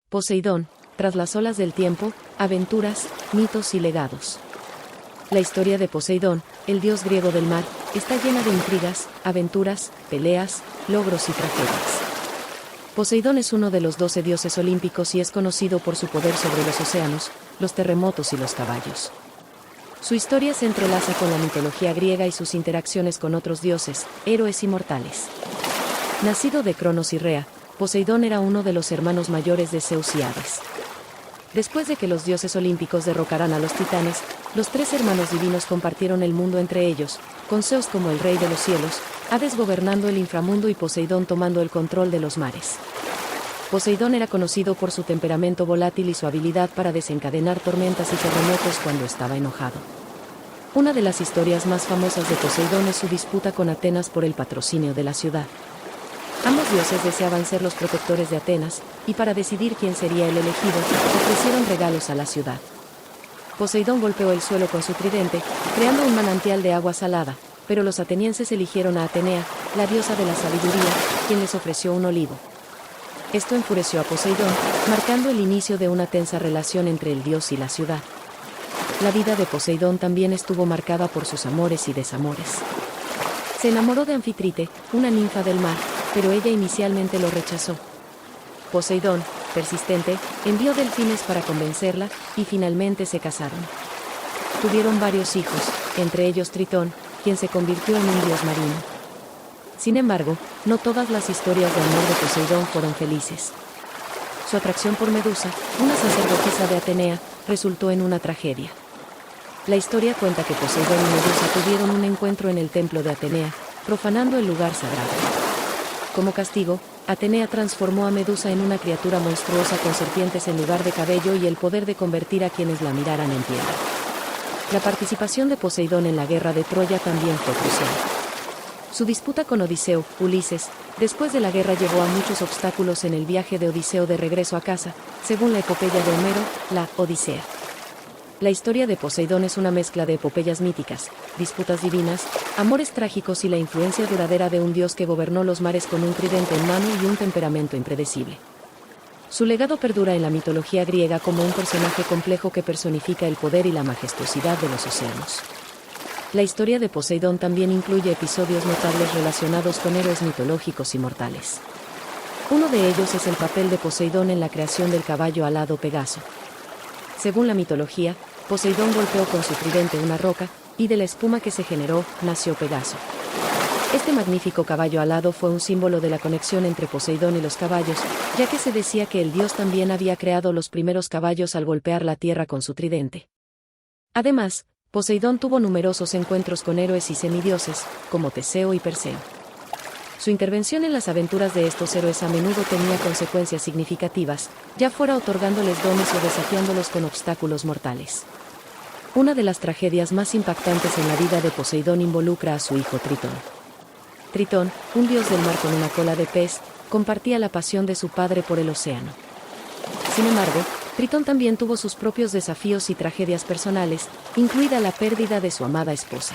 Poseidón, tras las olas del tiempo, aventuras, mitos y legados. La historia de Poseidón, el dios griego del mar, está llena de intrigas, aventuras, peleas, logros y tragedias. Poseidón es uno de los 12 dioses olímpicos y es conocido por su poder sobre los océanos, los terremotos y los caballos. Su historia se entrelaza con la mitología griega y sus interacciones con otros dioses, héroes y mortales. Nacido de Cronos y Rea, Poseidón era uno de los hermanos mayores de Zeus y Hades. Después de que los dioses olímpicos derrocaran a los titanes, los 3 hermanos divinos compartieron el mundo entre ellos, con Zeus como el rey de los cielos, Hades gobernando el inframundo y Poseidón tomando el control de los mares. Poseidón era conocido por su temperamento volátil y su habilidad para desencadenar tormentas y terremotos cuando estaba enojado. Una de las historias más famosas de Poseidón es su disputa con Atenas por el patrocinio de la ciudad. Ambos dioses deseaban ser los protectores de Atenas, y para decidir quién sería el elegido, ofrecieron regalos a la ciudad. Poseidón golpeó el suelo con su tridente, creando un manantial de agua salada, pero los atenienses eligieron a Atenea, la diosa de la sabiduría, quien les ofreció un olivo. Esto enfureció a Poseidón, marcando el inicio de una tensa relación entre el dios y la ciudad. La vida de Poseidón también estuvo marcada por sus amores y desamores. Se enamoró de Anfitrite, una ninfa del mar, pero ella inicialmente lo rechazó. Poseidón, persistente, envió delfines para convencerla, y finalmente se casaron. Tuvieron varios hijos, entre ellos Tritón, quien se convirtió en un dios marino. Sin embargo, no todas las historias de amor de Poseidón fueron felices. Su atracción por Medusa, una sacerdotisa de Atenea, resultó en una tragedia. La historia cuenta que Poseidón y Medusa tuvieron un encuentro en el templo de Atenea, profanando el lugar sagrado. Como castigo, Atenea transformó a Medusa en una criatura monstruosa con serpientes en lugar de cabello y el poder de convertir a quienes la miraran en piedra. La participación de Poseidón en la guerra de Troya también fue crucial. Su disputa con Odiseo, Ulises, después de la guerra llevó a muchos obstáculos en el viaje de Odiseo de regreso a casa, según la epopeya de Homero, la Odisea. La historia de Poseidón es una mezcla de epopeyas míticas, disputas divinas, amores trágicos y la influencia duradera de un dios que gobernó los mares con un tridente en mano y un temperamento impredecible. Su legado perdura en la mitología griega como un personaje complejo que personifica el poder y la majestuosidad de los océanos. La historia de Poseidón también incluye episodios notables relacionados con héroes mitológicos y mortales. Uno de ellos es el papel de Poseidón en la creación del caballo alado Pegaso. Según la mitología, Poseidón golpeó con su tridente una roca, y de la espuma que se generó, nació Pegaso. Este magnífico caballo alado fue un símbolo de la conexión entre Poseidón y los caballos, ya que se decía que el dios también había creado los primeros caballos al golpear la tierra con su tridente. Además, Poseidón tuvo numerosos encuentros con héroes y semidioses, como Teseo y Perseo. Su intervención en las aventuras de estos héroes a menudo tenía consecuencias significativas, ya fuera otorgándoles dones o desafiándolos con obstáculos mortales. Una de las tragedias más impactantes en la vida de Poseidón involucra a su hijo Tritón. Tritón, un dios del mar con una cola de pez, compartía la pasión de su padre por el océano. Sin embargo, Tritón también tuvo sus propios desafíos y tragedias personales, incluida la pérdida de su amada esposa.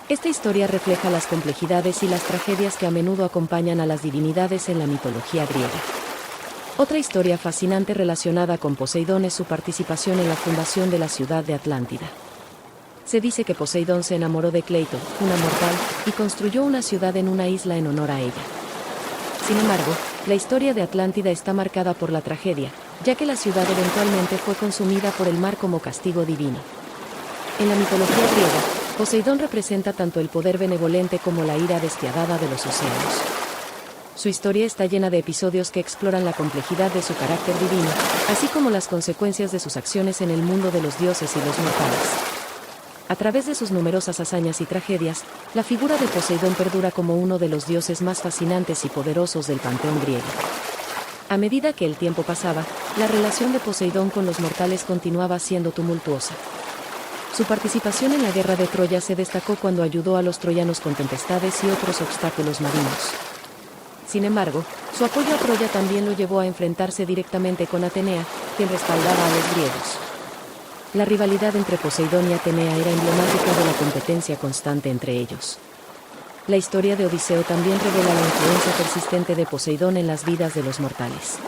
Esta historia refleja las complejidades y las tragedias que a menudo acompañan a las divinidades en la mitología griega. Otra historia fascinante relacionada con Poseidón es su participación en la fundación de la ciudad de Atlántida. Se dice que Poseidón se enamoró de Cleito, una mortal, y construyó una ciudad en una isla en honor a ella. Sin embargo, la historia de Atlántida está marcada por la tragedia, ya que la ciudad eventualmente fue consumida por el mar como castigo divino. En la mitología griega, Poseidón representa tanto el poder benevolente como la ira despiadada de los océanos. Su historia está llena de episodios que exploran la complejidad de su carácter divino, así como las consecuencias de sus acciones en el mundo de los dioses y los mortales. A través de sus numerosas hazañas y tragedias, la figura de Poseidón perdura como uno de los dioses más fascinantes y poderosos del panteón griego. A medida que el tiempo pasaba, la relación de Poseidón con los mortales continuaba siendo tumultuosa. Su participación en la guerra de Troya se destacó cuando ayudó a los troyanos con tempestades y otros obstáculos marinos. Sin embargo, su apoyo a Troya también lo llevó a enfrentarse directamente con Atenea, quien respaldaba a los griegos. La rivalidad entre Poseidón y Atenea era emblemática de la competencia constante entre ellos. La historia de Odiseo también revela la influencia persistente de Poseidón en las vidas de los mortales.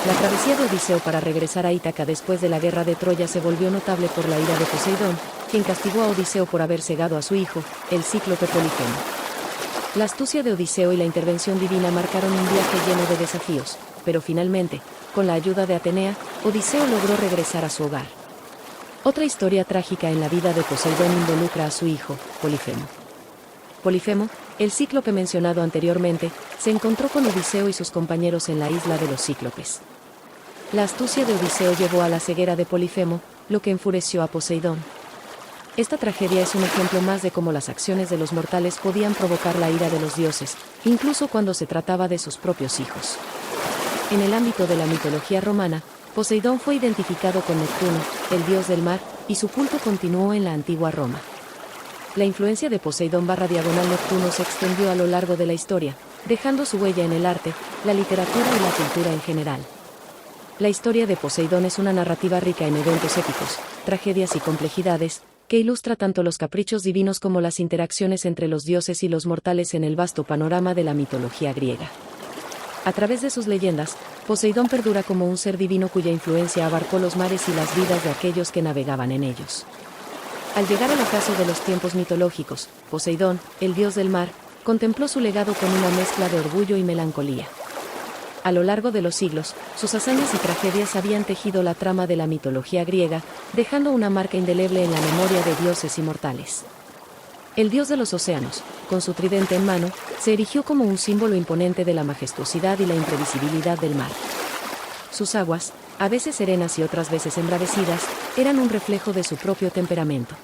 La travesía de Odiseo para regresar a Ítaca después de la guerra de Troya se volvió notable por la ira de Poseidón, quien castigó a Odiseo por haber cegado a su hijo, el cíclope Polifemo. La astucia de Odiseo y la intervención divina marcaron un viaje lleno de desafíos, pero finalmente, con la ayuda de Atenea, Odiseo logró regresar a su hogar. Otra historia trágica en la vida de Poseidón involucra a su hijo, Polifemo. Polifemo, el cíclope mencionado anteriormente, se encontró con Odiseo y sus compañeros en la isla de los cíclopes. La astucia de Odiseo llevó a la ceguera de Polifemo, lo que enfureció a Poseidón. Esta tragedia es un ejemplo más de cómo las acciones de los mortales podían provocar la ira de los dioses, incluso cuando se trataba de sus propios hijos. En el ámbito de la mitología romana, Poseidón fue identificado con Neptuno, el dios del mar, y su culto continuó en la antigua Roma. La influencia de Poseidón / Neptuno se extendió a lo largo de la historia, dejando su huella en el arte, la literatura y la cultura en general. La historia de Poseidón es una narrativa rica en eventos épicos, tragedias y complejidades, que ilustra tanto los caprichos divinos como las interacciones entre los dioses y los mortales en el vasto panorama de la mitología griega. A través de sus leyendas, Poseidón perdura como un ser divino cuya influencia abarcó los mares y las vidas de aquellos que navegaban en ellos. Al llegar al ocaso de los tiempos mitológicos, Poseidón, el dios del mar, contempló su legado con una mezcla de orgullo y melancolía. A lo largo de los siglos, sus hazañas y tragedias habían tejido la trama de la mitología griega, dejando una marca indeleble en la memoria de dioses y mortales. El dios de los océanos, con su tridente en mano, se erigió como un símbolo imponente de la majestuosidad y la imprevisibilidad del mar. Sus aguas, a veces serenas y otras veces embravecidas, eran un reflejo de su propio temperamento.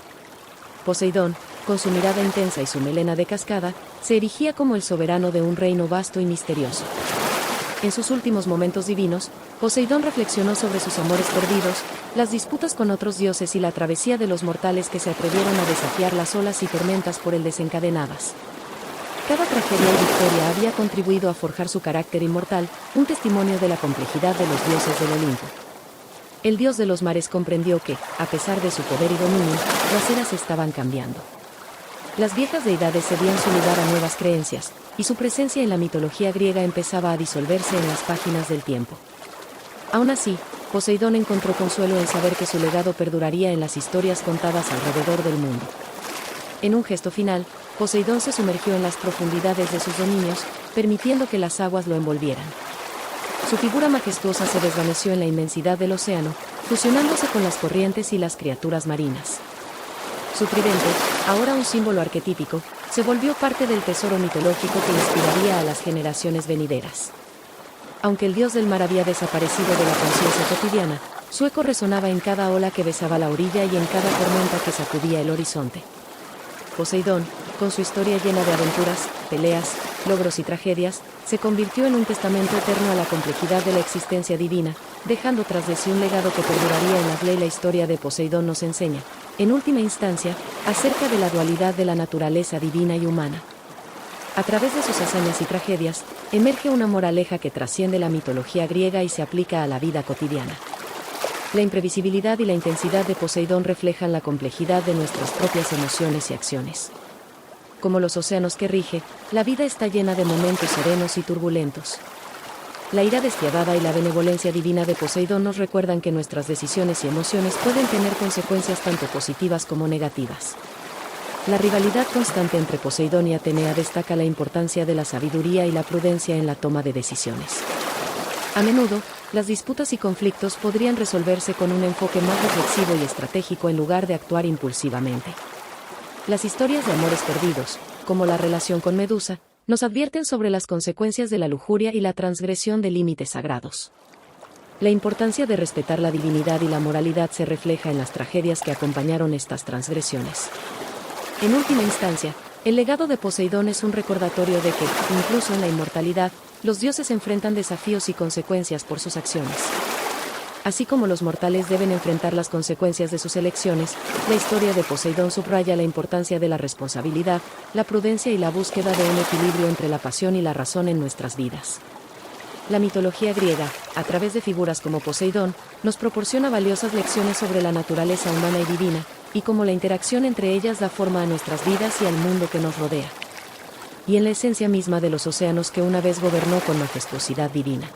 Poseidón, con su mirada intensa y su melena de cascada, se erigía como el soberano de un reino vasto y misterioso. En sus últimos momentos divinos, Poseidón reflexionó sobre sus amores perdidos, las disputas con otros dioses y la travesía de los mortales que se atrevieron a desafiar las olas y tormentas por él desencadenadas. Cada tragedia y victoria había contribuido a forjar su carácter inmortal, un testimonio de la complejidad de los dioses del Olimpo. El dios de los mares comprendió que, a pesar de su poder y dominio, las eras estaban cambiando. Las viejas deidades cedían su lugar a nuevas creencias, y su presencia en la mitología griega empezaba a disolverse en las páginas del tiempo. Aún así, Poseidón encontró consuelo en saber que su legado perduraría en las historias contadas alrededor del mundo. En un gesto final, Poseidón se sumergió en las profundidades de sus dominios, permitiendo que las aguas lo envolvieran. Su figura majestuosa se desvaneció en la inmensidad del océano, fusionándose con las corrientes y las criaturas marinas. Su tridente, ahora un símbolo arquetípico, se volvió parte del tesoro mitológico que inspiraría a las generaciones venideras. Aunque el dios del mar había desaparecido de la conciencia cotidiana, su eco resonaba en cada ola que besaba la orilla y en cada tormenta que sacudía el horizonte. Poseidón, con su historia llena de aventuras, peleas, logros y tragedias, se convirtió en un testamento eterno a la complejidad de la existencia divina, dejando tras de sí un legado que perduraría en la ley. La historia de Poseidón nos enseña, en última instancia, acerca de la dualidad de la naturaleza divina y humana. A través de sus hazañas y tragedias, emerge una moraleja que trasciende la mitología griega y se aplica a la vida cotidiana. La imprevisibilidad y la intensidad de Poseidón reflejan la complejidad de nuestras propias emociones y acciones. Como los océanos que rige, la vida está llena de momentos serenos y turbulentos. La ira despiadada y la benevolencia divina de Poseidón nos recuerdan que nuestras decisiones y emociones pueden tener consecuencias tanto positivas como negativas. La rivalidad constante entre Poseidón y Atenea destaca la importancia de la sabiduría y la prudencia en la toma de decisiones. A menudo, las disputas y conflictos podrían resolverse con un enfoque más reflexivo y estratégico en lugar de actuar impulsivamente. Las historias de amores perdidos, como la relación con Medusa, nos advierten sobre las consecuencias de la lujuria y la transgresión de límites sagrados. La importancia de respetar la divinidad y la moralidad se refleja en las tragedias que acompañaron estas transgresiones. En última instancia, el legado de Poseidón es un recordatorio de que, incluso en la inmortalidad, los dioses enfrentan desafíos y consecuencias por sus acciones. Así como los mortales deben enfrentar las consecuencias de sus elecciones, la historia de Poseidón subraya la importancia de la responsabilidad, la prudencia y la búsqueda de un equilibrio entre la pasión y la razón en nuestras vidas. La mitología griega, a través de figuras como Poseidón, nos proporciona valiosas lecciones sobre la naturaleza humana y divina, y cómo la interacción entre ellas da forma a nuestras vidas y al mundo que nos rodea. Y en la esencia misma de los océanos que una vez gobernó con majestuosidad divina.